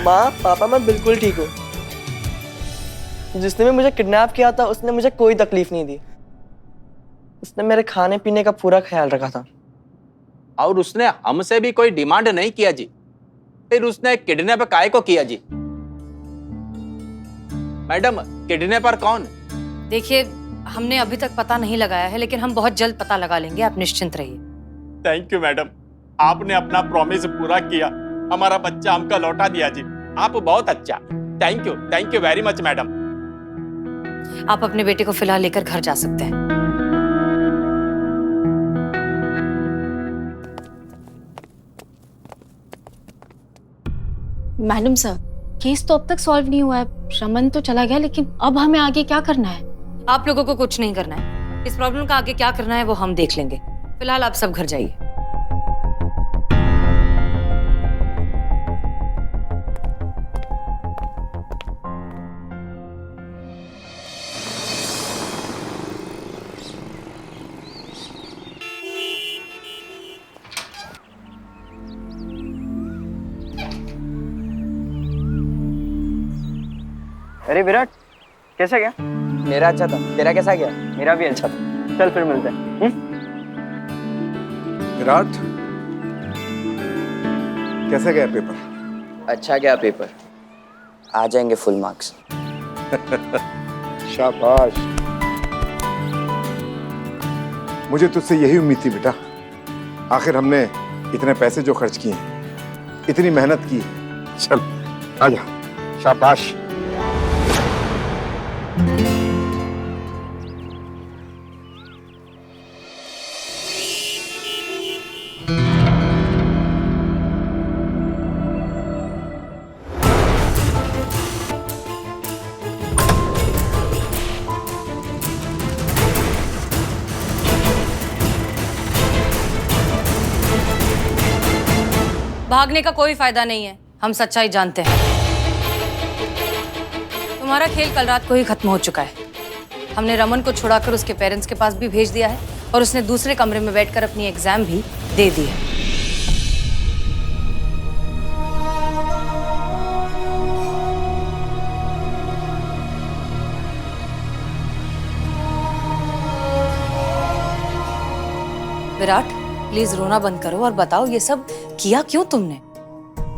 माँ पापा मैं बिल्कुल ठीक हूँ। जिसने भी मुझे किडनैप किया था उसने मुझे कोई तकलीफ नहीं दी। उसने मेरे खाने पीने का पूरा ख्याल रखा था। और उसने हमसे भी कोई डिमांड नहीं किया जी। फिर उसने किडनैप काहे को किया जी? मैडम, किडनैपर कौन? देखिए हमने अभी तक पता नहीं लगाया है, लेकिन हम बहुत जल्द पता लगा लेंगे, आप निश्चिंत रहिए। थैंक यू मैडम, आपने अपना प्रॉमिस पूरा किया, हमारा बच्चा हमका लौटा दिया जी। आप बहुत अच्छा, thank you very much madam. आप अपने बेटे को फिलहाल लेकर घर जा सकते हैं। मैडम सर, केस तो अब तक सॉल्व नहीं हुआ है। रमन तो चला गया, लेकिन अब हमें आगे क्या करना है? आप लोगों को कुछ नहीं करना है। इस प्रॉब्लम का आगे क्या करना है वो हम देख लेंगे। फिलहाल आप सब घर जाइए। अरे विराट, कैसा गया? मेरा अच्छा था। तेरा कैसा गया? मेरा भी अच्छा था। चल फिर मिलते हैं। विराट, कैसे गया पेपर? अच्छा गया पेपर, आ जाएंगे फुल मार्क्स। शाबाश। मुझे तुझसे यही उम्मीद थी बेटा। आखिर हमने इतने पैसे जो खर्च किए हैं, इतनी मेहनत की। चल आजा, शाबाश। भागने का कोई फायदा नहीं है, हम सच्चाई जानते हैं। तुम्हारा खेल कल रात को ही खत्म हो चुका है। हमने रमन को छुड़ाकर उसके पेरेंट्स के पास भी भेज दिया है और उसने दूसरे कमरे में बैठकर अपनी एग्जाम भी दे दी है। विराट, प्लीज रोना बंद करो और बताओ ये सब किया क्यों तुमने?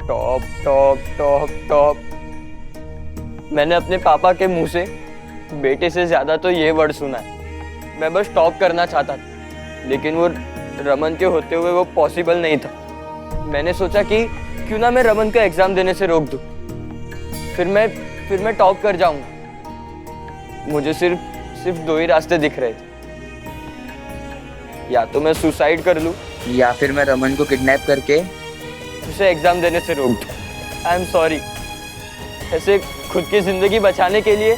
Top top top top. मैंने अपने पापा के मुंह से बेटे से ज्यादा तो ये वर्ड सुना है। मैं बस टॉप करना चाहता था, लेकिन वो रमन के होते हुए वो पॉसिबल नहीं था। मैंने सोचा कि क्यों ना मैं रमन को एग्जाम देने से रोक दूं, फिर मैं टॉप कर जाऊंगा। मुझे सिर्फ दो ही रास्ते दिख रहे थे, या तो मैं सुसाइड कर लूं या फिर मैं रमन को किडनैप करके उसे एग्जाम देने से रोक दूं। आई एम सॉरी, ऐसे खुद की जिंदगी बचाने के लिए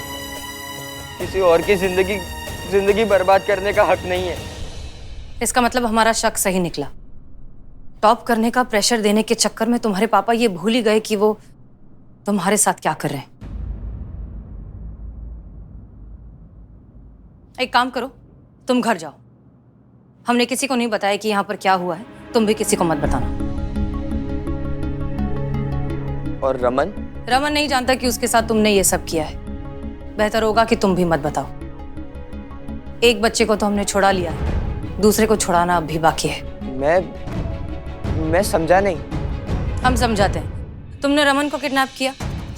किसी और की जिंदगी बर्बाद करने का हक नहीं है। इसका मतलब हमारा शक सही निकला। टॉप करने का प्रेशर देने के चक्कर में तुम्हारे पापा ये भूल ही गए कि वो तुम्हारे साथ क्या कर रहे हैं। एक काम करो, तुम घर जाओ। हमने किसी को नहीं बताया कि यहाँ पर क्या हुआ है, तुम भी किसी को मत बताना। और रमन नहीं जानता कि उसके साथ तुमने ये सब किया है। बेहतर होगा कि तुम भी मत बताओ। एक बच्चे को तो हमने छुड़ा लिया है, दूसरे को छुड़ाना अब भी बाकी है। मैं समझा नहीं। हम समझाते हैं। तुमने रमन को किडनैप किया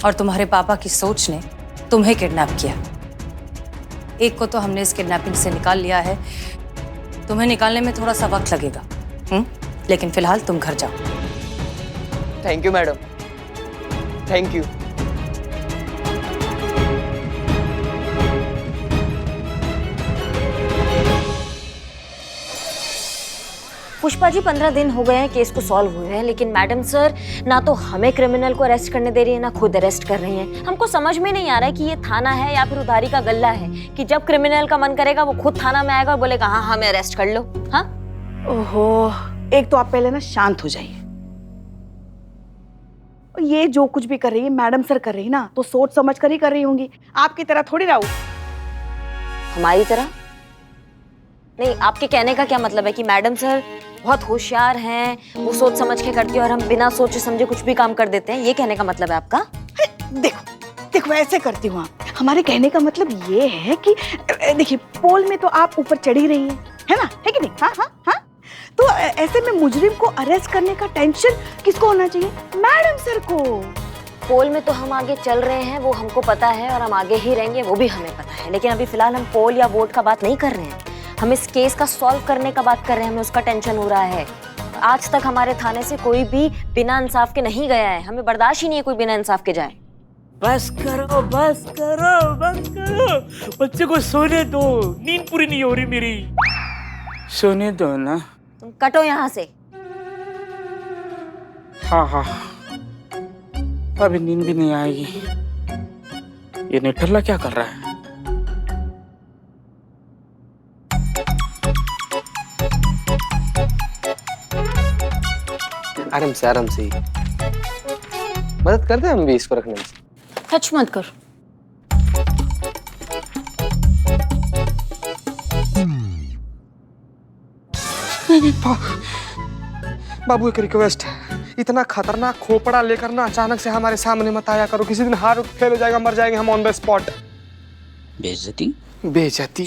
और तुम्हारे पापा की सोच ने तुम्हें किडनैप किया। एक को तो हमने इस किडनैपिंग से निकाल लिया है, तुम्हें निकालने में थोड़ा सा वक्त लगेगा। लेकिन फिलहाल तुम घर जाओ। Thank you madam, thank you. Pushpa ji 15 दिन हो गए हैं केस को सॉल्व हुए हैं, लेकिन मैडम सर ना तो हमें क्रिमिनल को अरेस्ट करने दे रही है ना खुद अरेस्ट कर रही हैं। हमको समझ में नहीं आ रहा है कि ये थाना है या फिर उधारी का गल्ला है कि जब क्रिमिनल का मन करेगा वो खुद थाना में आएगा और बोलेगा हाँ हमें अरेस्ट कर लो। हाँ ओहो, एक तो आप पहले ना शांत हो जाइए। ये जो कुछ भी कर रही है मैडम सर कर रही है ना, तो सोच समझ कर ही कर रही होंगी, आपकी तरह थोड़ी रहूं। हमारी तरह नहीं, आपके कहने का क्या मतलब है कि मैडम सर बहुत होशियार हैं, वो सोच समझ के करती है और हम बिना सोचे समझे कुछ भी काम कर देते हैं, ये कहने का मतलब है आपका? देखो देखो ऐसे करती हूँ आप, हमारे कहने का मतलब ये है कि देखिए पोल में तो आप ऊपर चढ़ी रही है ना, है कि नहीं? हाँ हाँ हाँ। तो ऐसे में मुजरिम को अरेस्ट करने का टेंशन किसको होना चाहिए? मैडम सर को। पोल में तो हम आगे चल रहे हैं, वो हमको पता है और हम आगे ही रहेंगे, वो भी हमें पता है, लेकिन अभी फिलहाल हम पोल या वोट का बात नहीं कर रहे हैं, हम इस केस का सॉल्व करने का बात कर रहे हैं, हमें उसका टेंशन हो रहा है। आज तक हमारे थाने से कोई भी बिना इंसाफ के नहीं गया है, हमें बर्दाश्त ही नहीं है कोई बिना इंसाफ के जाए। बस करो बस करो बस करो, बच्चे को सोने दो, नींद पूरी नहीं हो रही मेरी। सोने दो ना। तुम कटो यहाँ से। हाँ हाँ, अभी नींद भी नहीं आएगी। ये निठल्ला क्या कर रहा है? आराम से ही मदद करते हैं हम भी इसको रखने में। टच मत कर। बाबू एक रिक्वेस्ट है, इतना खतरनाक खोपड़ा लेकर ना अचानक से हमारे सामने मत आया करो, किसी दिन हार्ट फेल हो जाएगा, मर जाएंगे हम ऑन द स्पॉट। बेइज्जती बेइज्जती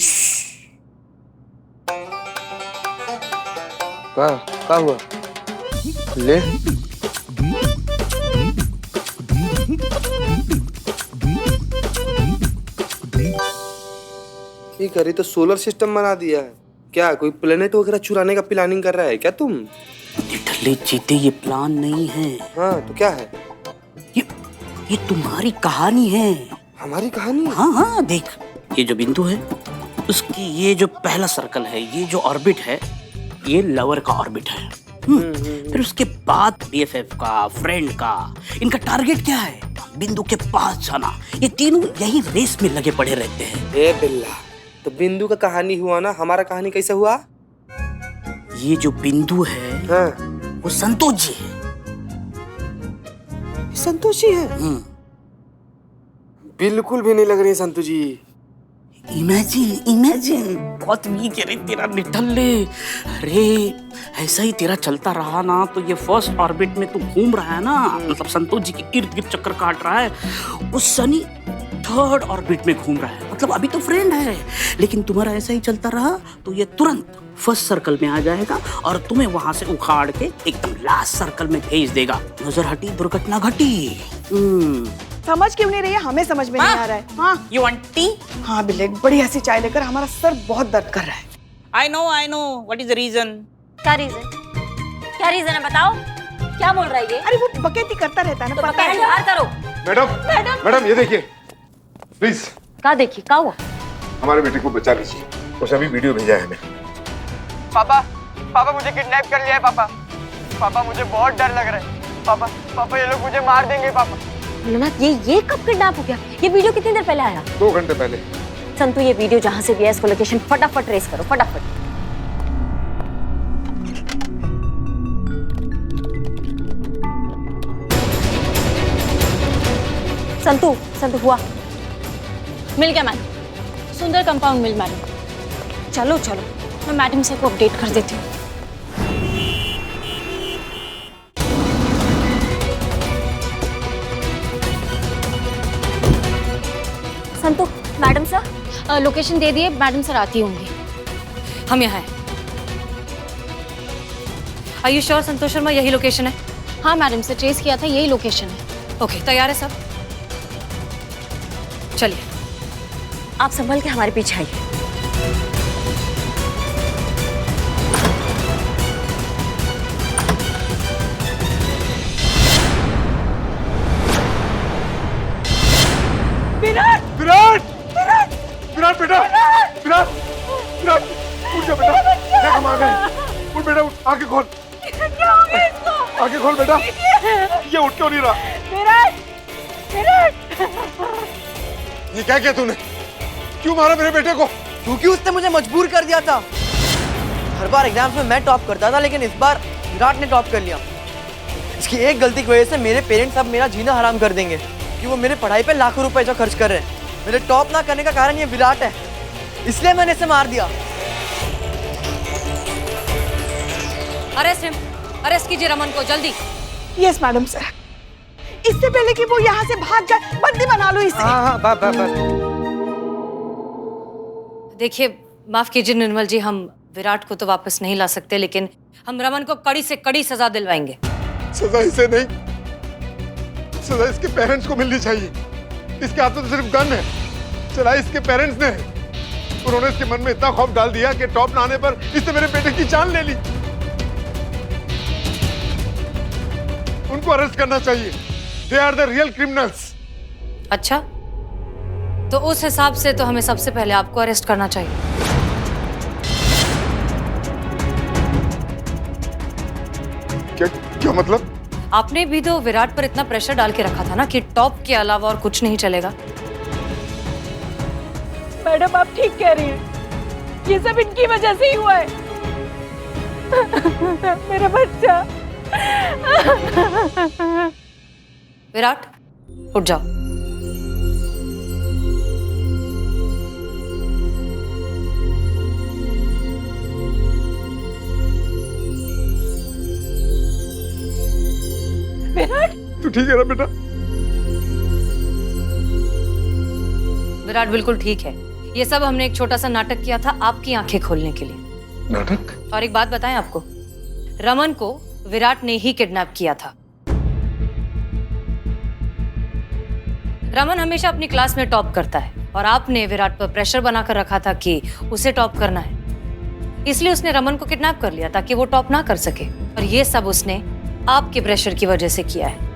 क्या हुआ? ले ये करी तो सोलर सिस्टम बना दिया है क्या? कोई प्लेनेट वगैरह चुराने का प्लानिंग कर रहा है क्या तुम? निठल्ले चीते, ये प्लान नहीं है। हाँ तो क्या है? ये तुम्हारी कहानी है। हमारी कहानी? हाँ हाँ, देख ये जो बिंदु है उसकी ये जो पहला सर्कल है, ये जो ऑर्बिट है, ये लवर का ऑर्बिट है। फिर उसके बाद BFF का, फ्रेंड का, इनका टारगेट क्या है? बिंदु के पास जाना। ये तीनों यही रेस में लगे पड़े रहते हैं। ए बिल्ला, तो बिंदु का कहानी हुआ ना, हमारा कहानी कैसे हुआ? ये जो बिंदु है हाँ। वो संतोष जी है। संतोष जी है? बिल्कुल भी नहीं लग रही है संतोष जी। इमेजिन बहुत वीक है तेरा निठल्ले। अरे ऐसा ही तेरा चलता रहा ना तो ये फर्स्ट ऑर्बिट में तू घूम रहा है ना, मतलब संतोष जी के इर्द गिर्द चक्कर काट रहा है, वो सनी थर्ड ऑर्बिट में घूम रहा है, मतलब अभी तो फ्रेंड है, लेकिन तुम्हारा ऐसा ही चलता रहा तो ये तुरंत फर्स्ट सर्कल में आ जाएगा और तुम्हें वहां से उखाड़ के एकदम लास्ट सर्कल में भेज देगा। नजर हटी दुर्घटना घटी। समझ क्यों नहीं रही है? हमें समझ में नहीं आ रहा है। हाँ यू वांट टी? हाँ बिल्ले, बड़ी ऐसी चाय लेकर, हमारा सर बहुत दर्द कर रहा है। I know what is the reason? क्या रीजन है बताओ, क्या बोल रहा है ये? अरे वो बकैती करता रहता है ना, तो बकैती बाहर करो। मैडम ये देखिए प्लीज। क्या देखिए, क्या हुआ? हमारे बेटे को बचा लीजिए, उसने अभी वीडियो भेजा है हमें। पापा मुझे किडनैप कर लिया है पापा मुझे बहुत डर लग रहा है पापा ये लोग मुझे मार देंगे पापा। भोलेनाथ, ये कब किडनैप हो गया? ये वीडियो कितनी देर पहले आया? 2 घंटे पहले। संतु ये वीडियो जहां से भी है इसको लोकेशन फटाफट ट्रेस करो, फटाफट। संतु हुआ? मिल गया मैडम, सुंदर कंपाउंड मिल मैडम। चलो मैं मैडम से को अपडेट कर देती हूँ। संतु, मैडम सर लोकेशन दे दिए, मैडम सर आती होंगी। हम यहाँ हैं। Are you sure Santosh Sharma यही लोकेशन है? हाँ मैडम से ट्रेस किया था, यही लोकेशन है। ओके, तैयार है सब? चलिए आप संभल के हमारे पीछे आइए। विराट बेटा, विराट उठ जा बेटा, देख हम आ गए, उठ बेटा उठ, आंखें खोल। क्या हो गया इसको? आंखें खोल बेटा। ये उठ क्यों नहीं रहा? विराट, विराट। ये क्या किया तूने? क्यों मारा मेरे बेटे को? क्योंकि उसने मुझे मजबूर कर दिया था। हर बार एग्जाम्स में मैं टॉप करता था, लेकिन इस बार विराट ने टॉप कर लिया। इसकी एक गलती की वजह से मेरे पेरेंट्स अब मेरा जीना हराम कर देंगे, कि वो मेरे पढ़ाई पे लाखों रुपए जो खर्च कर रहे हैं। मेरे टॉप ना करने का कारण ये विराट है, इसलिए मैंने इसे मार दिया। अरेस्ट हिम, अरेस्ट कीजिए रमन को जल्दी। Yes madam sir. इससे पहले कि वो यहाँ से भाग जाए, बंदी बना लो इसे। हाँ बस। देखिए, माफ कीजिए निर्मल जी, हम विराट को तो वापस नहीं ला सकते, लेकिन हम रमन को कड़ी से कड़ी सजा दिलवाएंगे। सजा इसे नहीं, सजा इसके पेरेंट्स को मिलनी चाहिए। इसके हाथ में तो सिर्फ गन है, चलाई इसके पेरेंट्स ने। उन्होंने इसके मन में इतना खौफ डाल दिया कि टॉप ना आने पर इसने मेरे बेटे की जान ले ली। उनको अरेस्ट करना चाहिए। They are the real criminals. अच्छा, तो उस हिसाब से तो हमें सबसे पहले आपको अरेस्ट करना चाहिए। क्या मतलब? आपने भी तो विराट पर इतना प्रेशर डाल के रखा था ना कि टॉप के अलावा और कुछ नहीं चलेगा। मैडम आप ठीक कह रही हैं, ये सब इनकी वजह से ही हुआ है। मेरा बच्चा। विराट, उठ जाओ। विराट, तू ठीक है ना बेटा? विराट बिल्कुल ठीक है। ये सब हमने एक छोटा सा नाटक किया था आपकी आंखें खोलने के लिए। नाटक? और एक बात बताएं आपको, रमन को विराट ने ही किडनैप किया था। रमन हमेशा अपनी क्लास में टॉप करता है और आपने विराट पर प्रेशर बनाकर रखा था कि उसे टॉप करना है, इसलिए उसने रमन को किडनैप कर लिया ताकि वो टॉप ना कर सके। और ये सब उसने आपके प्रेशर की वजह से किया है।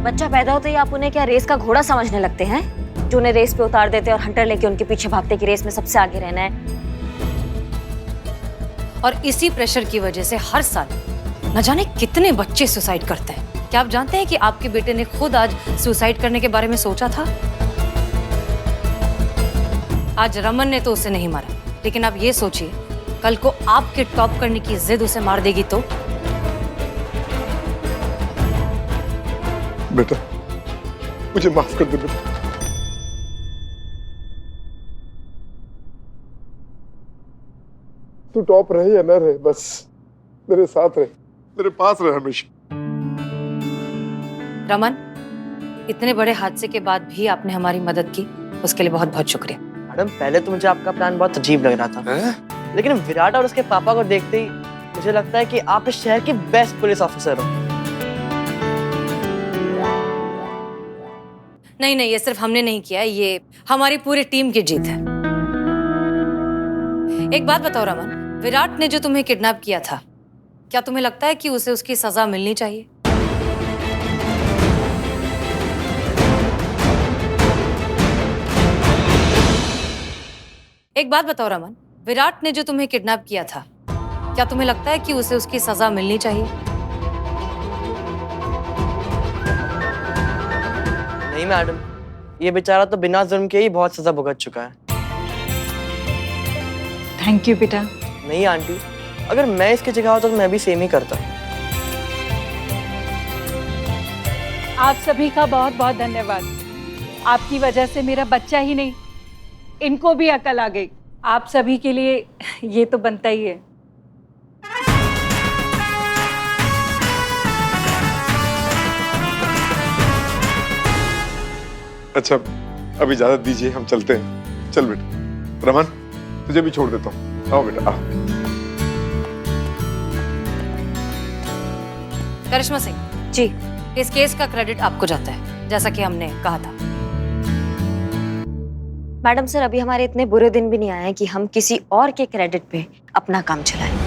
बच्चा पैदा होते ही आप उन्हें क्या रेस का घोड़ा समझने लगते हैं, जो उन्हें रेस पे उतार देते और हंटर लेके उनके पीछे भागते कि रेस में सबसे आगे रहना है। और इसी प्रेशर की वजह से हर साल न जाने कितने बच्चे सुसाइड करते हैं। क्या आप जानते हैं कि आपके बेटे ने खुद आज सुसाइड करने के बारे में सोचा था? आज रमन ने तो उसे नहीं मारा, लेकिन आप ये सोचिए, कल को आपके टॉप करने की जिद उसे मार देगी तो? बेटा, मुझे माफ कर दे बेटा। तू टॉप रहे या न रहे, बस मेरे साथ रहे, मेरे पास रहे हमेशा। रमन, इतने बड़े हादसे के बाद भी आपने हमारी मदद की, उसके लिए बहुत बहुत शुक्रिया। मैडम, पहले तो मुझे आपका प्लान बहुत अजीब लग रहा था, लेकिन विराट और उसके पापा को देखते ही मुझे लगता है कि आप इस शहर की बेस्ट पुलिस ऑफिसर हो। नहीं नहीं, ये सिर्फ हमने नहीं किया, ये हमारी पूरी टीम की जीत है। एक बात बताओ रमन, विराट ने जो तुम्हें किडनैप किया था, क्या तुम्हें लगता है कि उसे उसकी सजा मिलनी चाहिए? एक बात बताओ रमन, विराट ने जो तुम्हें किडनैप किया था, क्या तुम्हें लगता है कि उसे उसकी सजा मिलनी चाहिए? नहीं मैडम, ये बेचारा तो बिना जुर्म के ही बहुत सजा भुगत चुका है। थैंक यू बेटा। नहीं आंटी, अगर मैं इसकी जगह होता तो मैं भी सेम ही करता। आप सभी का बहुत बहुत धन्यवाद। आपकी वजह से मेरा बच्चा ही नहीं, इनको भी अकल आ गई। आप सभी के लिए ये तो बनता ही है। अच्छा, अब इजाजत दीजिए, हम चलते हैं। चल बेटा। रमन, तुझे भी छोड़ देता हूँ। आओ बेटा, आओ। करिश्मा सिंह जी, इस केस का क्रेडिट आपको जाता है, जैसा कि हमने कहा था। मैडम सर, अभी हमारे इतने बुरे दिन भी नहीं आए हैं कि हम किसी और के क्रेडिट पे अपना काम चलाएं।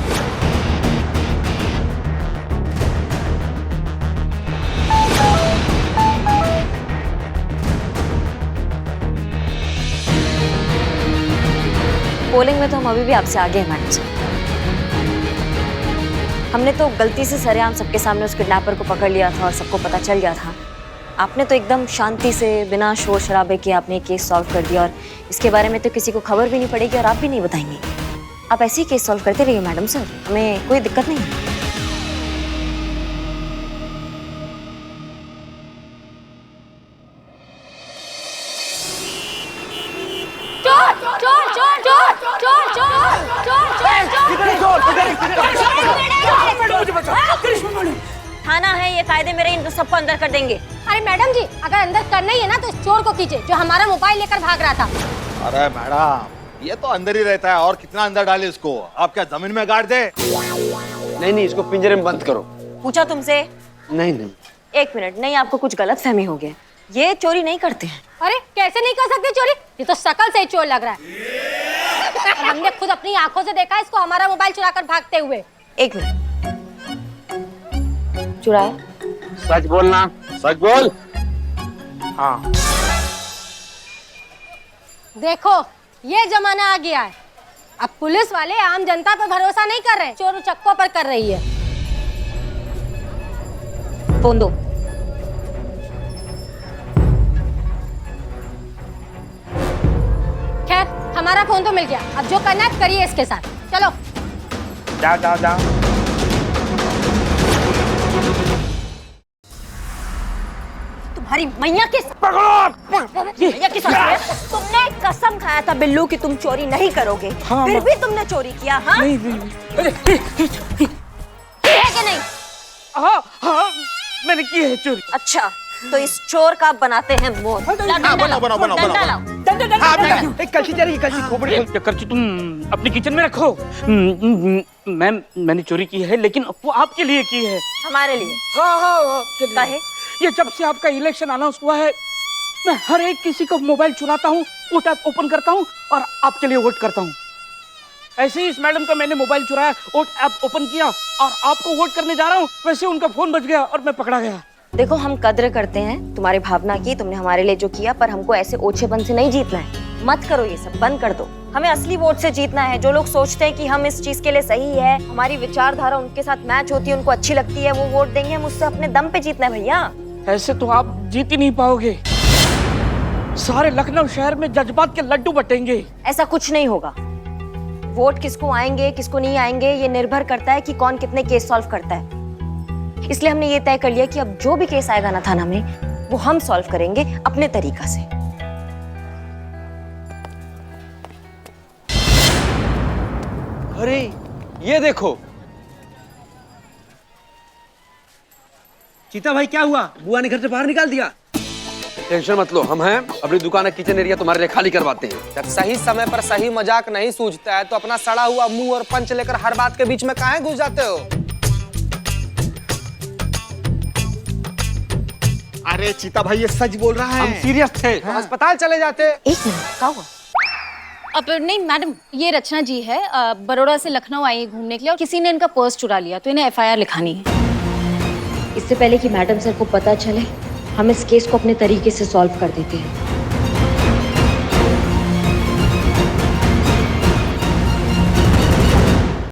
पोलिंग में तो हम अभी भी आपसे आगे हैं मैडम सर। हमने तो गलती से सरेआम सबके सामने उस किडनैपर को पकड़ लिया था और सबको पता चल गया था। आपने तो एकदम शांति से बिना शोर शराबे के आपने केस सॉल्व कर दिया और इसके बारे में तो किसी को खबर भी नहीं पड़ेगी और आप भी नहीं बताएंगे। आप ऐसे ही केस सॉल्व करते रहिए मैडम सर, हमें कोई दिक्कत नहीं है। थाना है ये, कायदे मेरे इन सबको अंदर कर देंगे। अरे मैडम जी, अगर अंदर करना ही है ना तो इस चोर को कीजिए जो हमारा मोबाइल लेकर भाग रहा था। अरे मैडम, ये तो अंदर ही रहता है और कितना अंदर डाले इसको? आप क्या जमीन में गाड़ दे? नहीं, इसको पिंजरे में बंद करो। पूछा तुमसे? नहीं। एक मिनट, नहीं आपको कुछ गलत फहमी हो गया, ये चोरी नहीं करते हैं। अरे कैसे नहीं कर सकते चोरी? ये तो शकल से ही चोर लग रहा है। और हमने खुद अपनी आंखों से देखा इसको हमारा मोबाइल चुराकर भागते हुए। एक मिनट, चुराया? सच बोलना, सच बोल। हाँ। देखो ये जमाना आ गया है, अब पुलिस वाले आम जनता पर भरोसा नहीं कर रहे, चोर चक्कों पर कर रही है। फोन दो। खैर हमारा फोन तो मिल गया, अब जो करना है करिए इसके साथ। चलो जाओ। तुम्हारी मैया के मैया के साथ तुमने कसम खाया था बिल्लू कि तुम चोरी नहीं करोगे, फिर भी तुमने चोरी किया। हाँ नहीं। है कि नहीं? हाँ, मैंने की है चोरी। अच्छा, तो इस चोर का बनाते हैं मोर। कलची चलेगी, कलची खोपड़ी। कलची तुम अपनी किचन में रखो। मैम, मैंने चोरी की है लेकिन वो आपके लिए की है। हमारे लिए? हाँ। काहे? ये जब से आपका इलेक्शन अनाउंस हुआ है, मैं हर एक किसी का मोबाइल चुराता हूँ, वोट ऐप ओपन करता हूँ और आपके लिए वोट करता हूँ। ऐसे ही इस मैडम का मैंने मोबाइल चुराया, वोट ऐप ओपन किया और आपको वोट करने जा रहा हूँ, वैसे उनका फोन बज गया और मैं पकड़ा गया। देखो, हम कद्र करते हैं तुम्हारी भावना की, तुमने हमारे लिए जो किया, पर हमको ऐसे ओछेपन से नहीं जीतना है। मत करो ये सब, बंद कर दो। हमें असली वोट से जीतना है। जो लोग सोचते हैं कि हम इस चीज के लिए सही है, हमारी विचारधारा उनके साथ मैच होती है, उनको अच्छी लगती है, वो वोट देंगे। हम उससे अपने दम पे जीतना है भैया। ऐसे तो आप जीत ही नहीं पाओगे, सारे लखनऊ शहर में जज्बात के लड्डू बटेंगे। ऐसा कुछ नहीं होगा। वोट किसको आएंगे किसको नहीं आएंगे ये निर्भर करता है कि कौन कितने केस सॉल्व करता है। इसलिए हमने ये तय कर लिया कि अब जो भी केस आएगा ना थाना में, वो हम सॉल्व करेंगे अपने तरीका से। अरे ये देखो। चीता भाई, क्या हुआ? बुआ ने घर से बाहर निकाल दिया? टेंशन मत लो, हम हैं, अपनी दुकान किचन एरिया तुम्हारे लिए खाली करवाते हैं। जब सही समय पर सही मजाक नहीं सूझता है तो अपना सड़ा हुआ मुंह और पंच लेकर हर बात के बीच में काहे घुस जाते हो? अरे चीता भाई, ये सच बोल रहा है। हम सीरियस थे, तो अस्पताल चले जाते। एक मिनट, क्या हुआ? अब नहीं मैडम, ये रचना जी है, बड़ौदा से लखनऊ आई है घूमने के लिए और किसी ने इनका पर्स चुरा लिया, तो इन्हें FIR लिखानी है। इससे पहले कि मैडम सर को पता चले, हम इस केस को अपने तरीके से सॉल्व कर देते हैं।